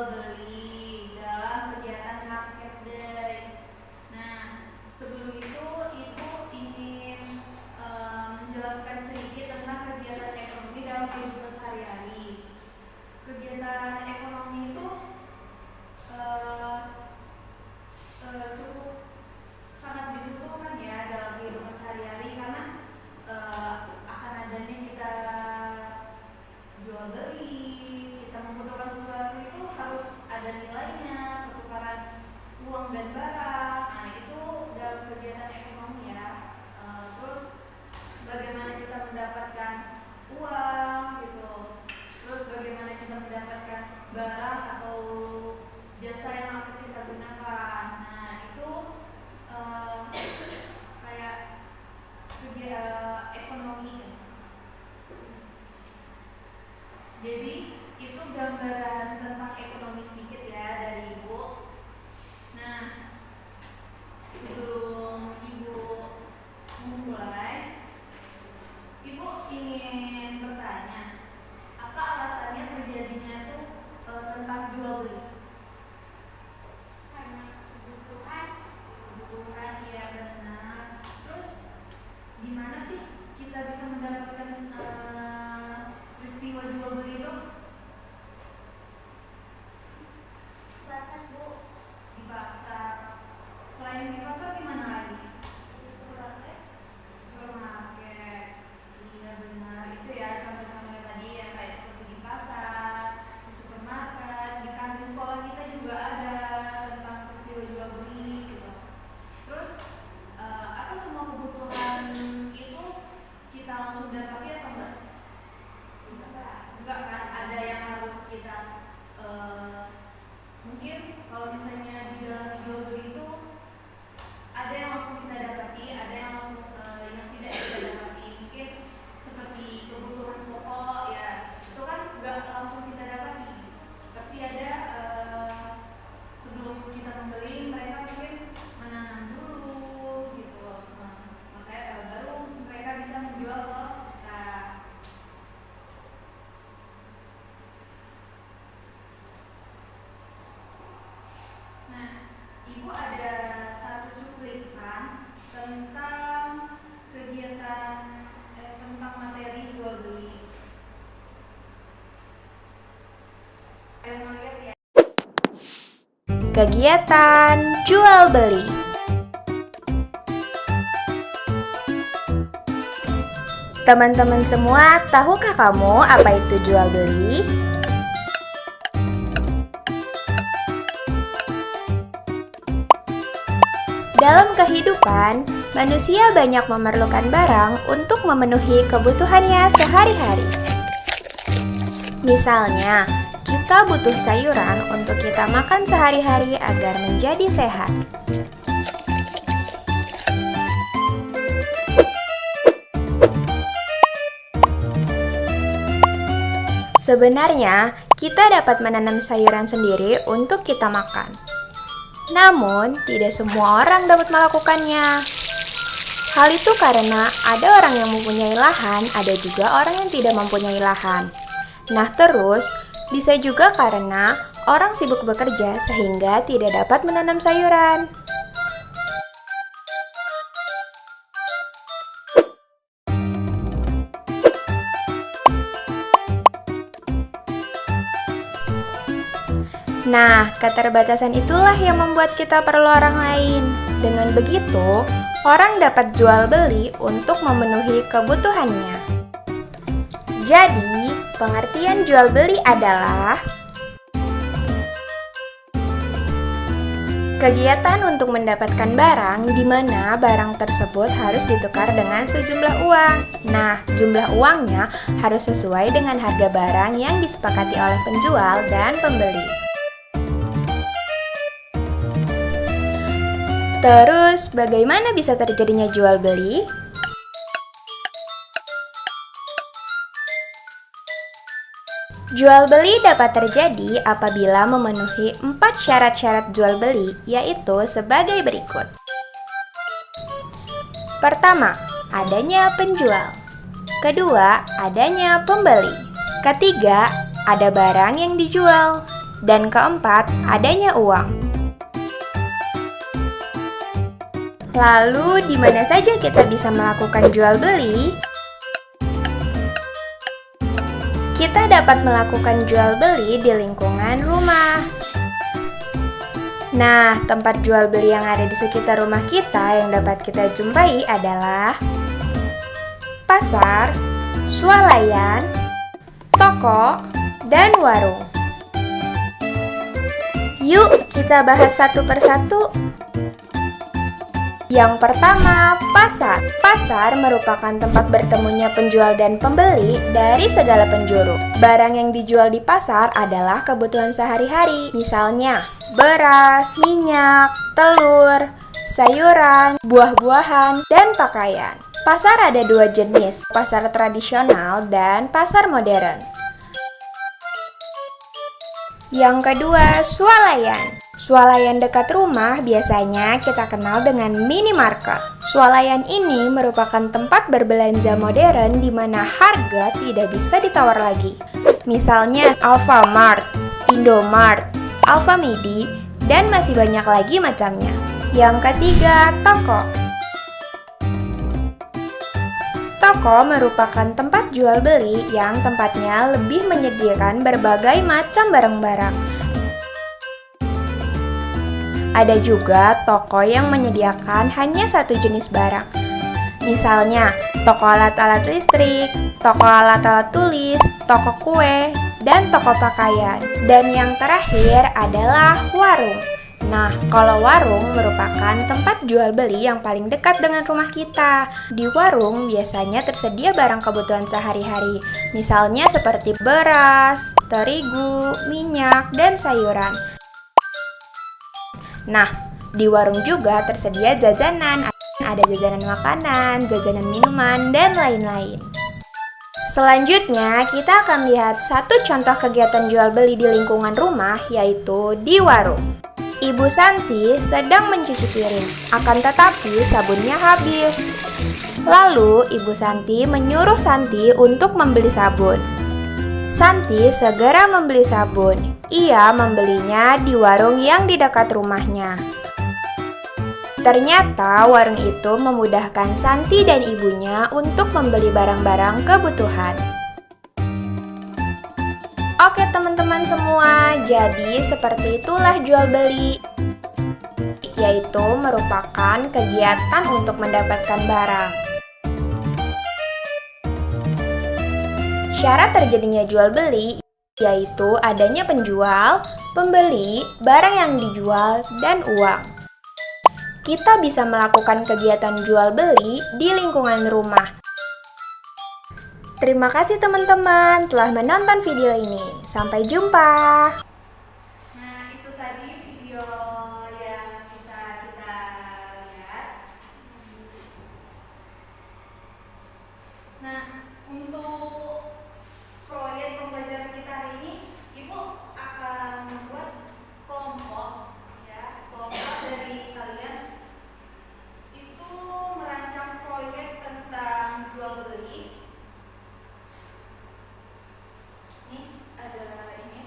jual beli dalam kegiatan market day. Nah, sebelum itu Ibu ingin menjelaskan sedikit tentang kegiatan ekonomi dalam kehidupan sehari-hari. Kegiatan ekonomi itu eh, cukup sangat dibutuhkan ya dalam kehidupan sehari-hari karena akan adanya kita jual beli, kita membutuhkan sesuatu itu harus ada nilainya, pertukaran uang dan barang. Nah itu dalam kegiatan ekonomi ya. Terus bagaimana kita mendapatkan uang gitu, terus bagaimana kita mendapatkan barang atau jasa yang akan kita gunakan. Nah itu kayak ekonomi. Jadi itu gambaran tentang ekonomi sedikit ya dari Ibu. Nah sebelum Ibu memulai, Ibu ingin bertanya, apa alasannya terjadinya tuh tentang jual beli? Karena kebutuhan. Kebutuhan, iya benar. Terus gimana sih kita bisa mendapatkan peristiwa jual beli itu? Pasar, Bu. Di pasar. Selain di pasar gimana lagi? Supermarket. Supermarket. Iya benar. Itu ya contoh-contohnya tadi ya, kayak seperti di pasar, di supermarket, di kantin sekolah kita juga ada tentang peristiwa jual beli gitu. Terus apa semua kebutuhan itu kita langsung dapati atau enggak? Enggak kan, ada yang harus kita mungkin kalau misalnya di dalam jual beli itu ada yang langsung kita dapati, ada yang langsung yang tidak kita dapati. Mungkin seperti kebutuhan pokok ya, itu kan enggak langsung kita dapati. Pasti ada sebelum kita membeli mereka mungkin menanam dulu gitu. Nah, makanya baru mereka bisa menjual ke kita. Nah, Ibu ada satu cuplikan tentang kegiatan tentang materi jual beli. Yang melihat ya. Kegiatan jual beli. Teman-teman semua, tahukah kamu apa itu jual beli? Dalam kehidupan, manusia banyak memerlukan barang untuk memenuhi kebutuhannya sehari-hari. Misalnya, kita butuh sayuran untuk kita makan sehari-hari agar menjadi sehat. Sebenarnya, kita dapat menanam sayuran sendiri untuk kita makan. Namun, tidak semua orang dapat melakukannya. Hal itu karena ada orang yang mempunyai lahan, ada juga orang yang tidak mempunyai lahan. Nah, terus bisa juga karena orang sibuk bekerja sehingga tidak dapat menanam sayuran. Nah, keterbatasan itulah yang membuat kita perlu orang lain. Dengan begitu, orang dapat jual beli untuk memenuhi kebutuhannya. Jadi, pengertian jual beli adalah kegiatan untuk mendapatkan barang di mana barang tersebut harus ditukar dengan sejumlah uang. Nah, jumlah uangnya harus sesuai dengan harga barang yang disepakati oleh penjual dan pembeli. Terus, bagaimana bisa terjadinya jual beli? Jual beli dapat terjadi apabila memenuhi 4 syarat-syarat jual beli, yaitu sebagai berikut. Pertama, adanya penjual. Kedua, adanya pembeli. Ketiga, ada barang yang dijual. Dan keempat, adanya uang. Lalu, di mana saja kita bisa melakukan jual beli? Kita dapat melakukan jual beli di lingkungan rumah. Nah, tempat jual beli yang ada di sekitar rumah kita yang dapat kita jumpai adalah pasar, swalayan, toko, dan warung. Yuk, kita bahas satu persatu. Yang pertama, pasar. Pasar merupakan tempat bertemunya penjual dan pembeli dari segala penjuru. Barang yang dijual di pasar adalah kebutuhan sehari-hari. Misalnya, beras, minyak, telur, sayuran, buah-buahan, dan pakaian. Pasar ada dua jenis, pasar tradisional dan pasar modern. Yang kedua, swalayan. Swalayan dekat rumah biasanya kita kenal dengan minimarket. Swalayan ini merupakan tempat berbelanja modern di mana harga tidak bisa ditawar lagi. Misalnya Alfamart, Indomart, Alfamidi, dan masih banyak lagi macamnya. Yang ketiga, toko. Toko merupakan tempat jual beli yang tempatnya lebih menyediakan berbagai macam barang-barang. Ada juga toko yang menyediakan hanya satu jenis barang. Misalnya, toko alat-alat listrik, toko alat-alat tulis, toko kue, dan toko pakaian. Dan yang terakhir adalah warung. Nah, kalau warung merupakan tempat jual beli yang paling dekat dengan rumah kita. Di warung biasanya tersedia barang kebutuhan sehari-hari, misalnya seperti beras, terigu, minyak, dan sayuran. Nah, di warung juga tersedia jajanan, ada jajanan makanan, jajanan minuman, dan lain-lain. Selanjutnya, kita akan lihat satu contoh kegiatan jual beli di lingkungan rumah, yaitu di warung. Ibu Santi sedang mencuci piring, akan tetapi sabunnya habis. Lalu, Ibu Santi menyuruh Santi untuk membeli sabun. Santi segera membeli sabun. Ia membelinya di warung yang di dekat rumahnya. Ternyata warung itu memudahkan Santi dan ibunya untuk membeli barang-barang kebutuhan. Oke teman-teman semua, jadi seperti itulah jual beli, yaitu merupakan kegiatan untuk mendapatkan barang. Syarat terjadinya jual beli yaitu adanya penjual, pembeli, barang yang dijual, dan uang. Kita bisa melakukan kegiatan jual beli di lingkungan rumah. Terima kasih teman-teman telah menonton video ini. Sampai jumpa. Nah, itu tadi video yang bisa kita lihat. Nah, untuk proyek pembelajaran kita hari ini, Ibu akan membuat kelompok, ya, kelompok dari kalian itu merancang proyek tentang jual beli. Ini ada ini.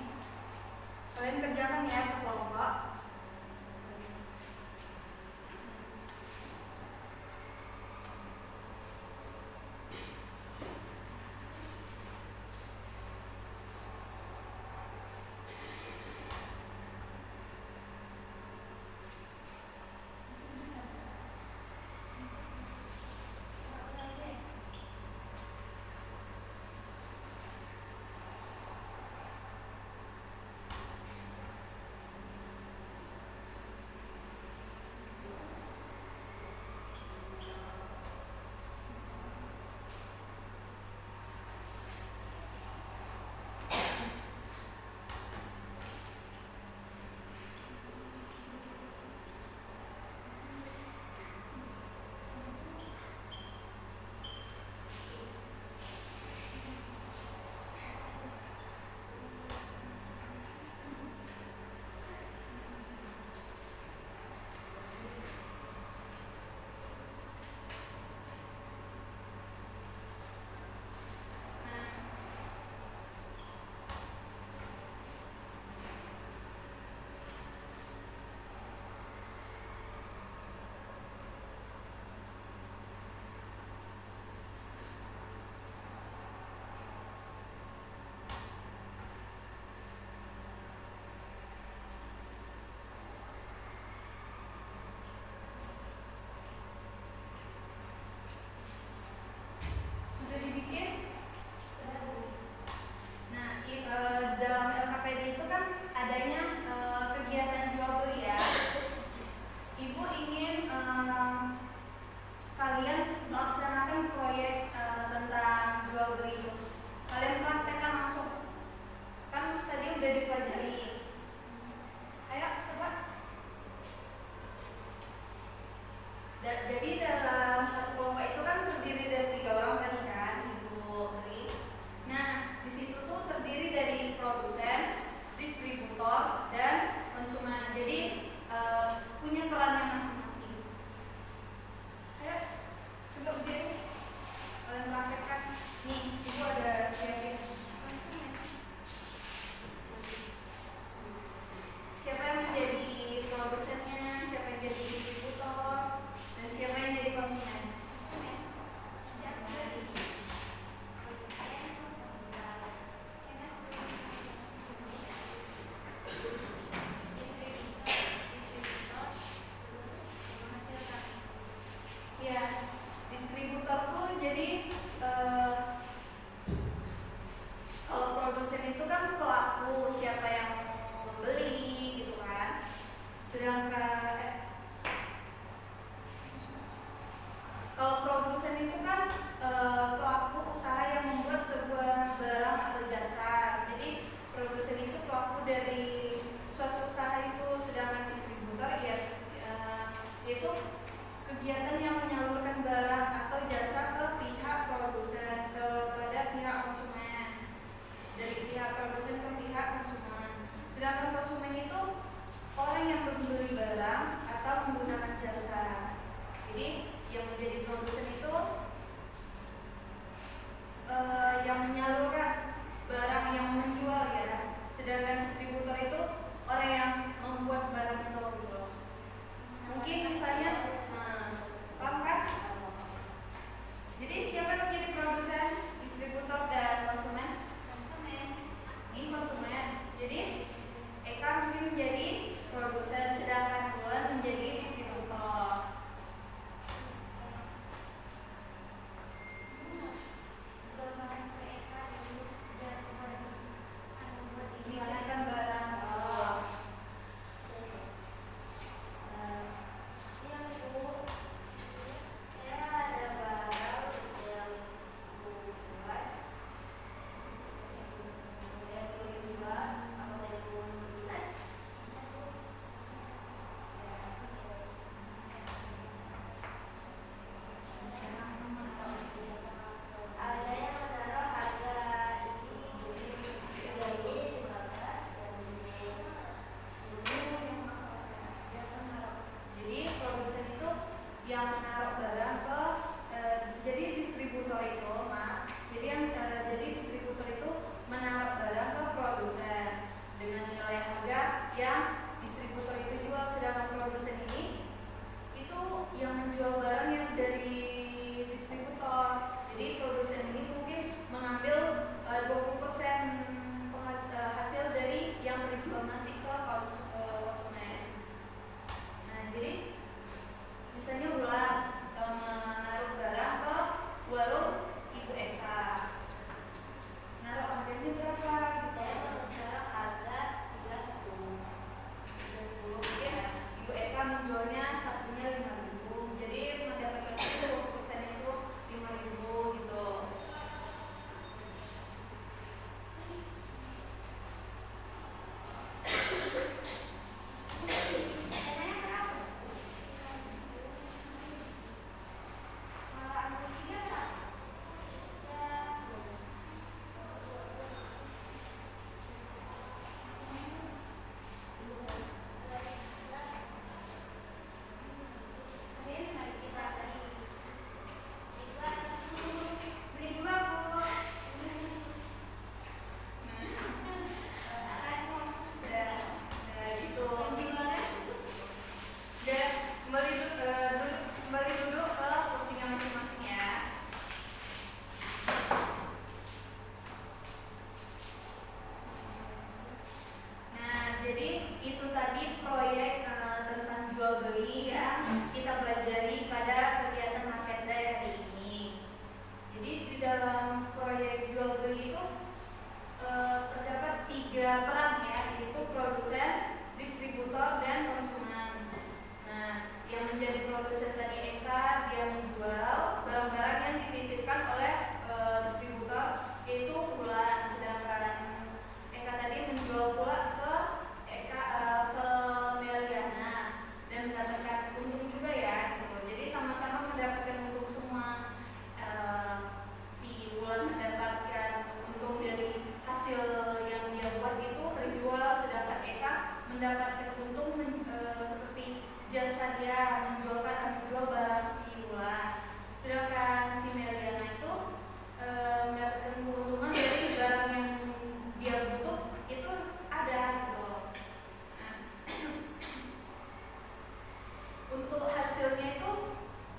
yang distributor itu jual, sedangkan produsen ini itu yang menjual barang yang dari distributor. Jadi produsen ini mungkin mengambil 20% hasil dari yang terjual nanti ke konsumen. Nah, jadi misalnya Wulan menaruh barang ke warung Ibu Eka, naruh harganya berapa gitu. Sekarang harga 13.10. Mungkin Ibu Eka menjualnya satunya 5.000, jadi mendapatkan itu 20% itu 5.000 gitu. Kembali dulu ke kursinya masing-masing ya. Nah, jadi itu tadi proyek tentang jual beli yang kita pelajari pada kegiatan Market Day hari ini. Jadi di dalam proyek jual beli itu terdapat 3 peran ya, yaitu produsen, distributor, dan konsumen. Nah, yang menjadi produsen tadi Eka, dia menjual barang-barang yang dititipkan oleh distributor, yaitu Wulan, sedangkan Eka tadi menjual pula ke Meliana dan mendapatkan untung juga ya gitu. Jadi sama-sama mendapatkan untung semua. Si Wulan mendapatkan untung dari hasil yang dia buat itu terjual, sedangkan Eka mendapatkan untung seperti jasa dia menjual barang si Wulan, sedangkan si Meliana itu mendapatkan keuntungan dari barang yang dia butuh itu ada gitu. Nah, untuk hasilnya itu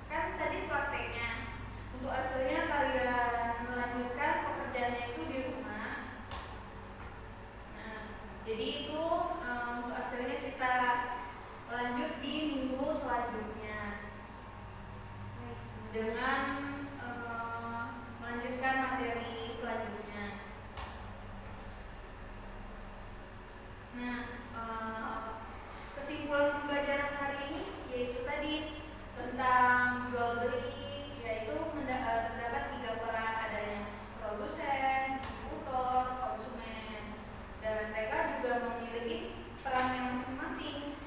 kan tadi prakteknya, untuk hasilnya kalian melanjutkan pekerjaannya itu di rumah. Nah, jadi itu untuk hasilnya kita lanjut di minggu selanjutnya dengan melanjutkan materi selanjutnya. Nah, kesimpulan pembelajaran hari ini yaitu tadi tentang jual beli, yaitu terdapat 3 peran, adanya produsen, distributor, konsumen, dan mereka juga memiliki perannya masing-masing.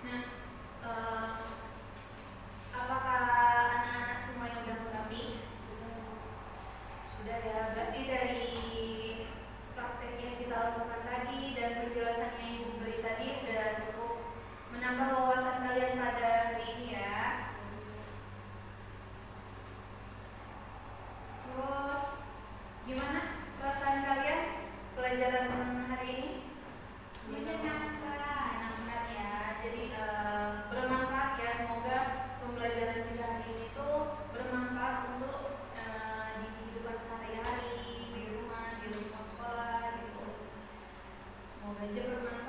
Nah, apakah anak-anak semuanya sudah mengerti? Sudah ya, berarti dari praktek yang kita lakukan tadi dan penjelasannya Ibu beri tadi sudah cukup menambah wawasan kalian pada hari ini ya. Terus gimana perasaan kalian pelajaran hari ini? Menyenangkan ya. Jadi bermanfaat ya. Semoga pembelajaran kita hari ini itu bermanfaat untuk di kehidupan sehari-hari, di rumah sekolah gitu. Semoga aja bermanfaat.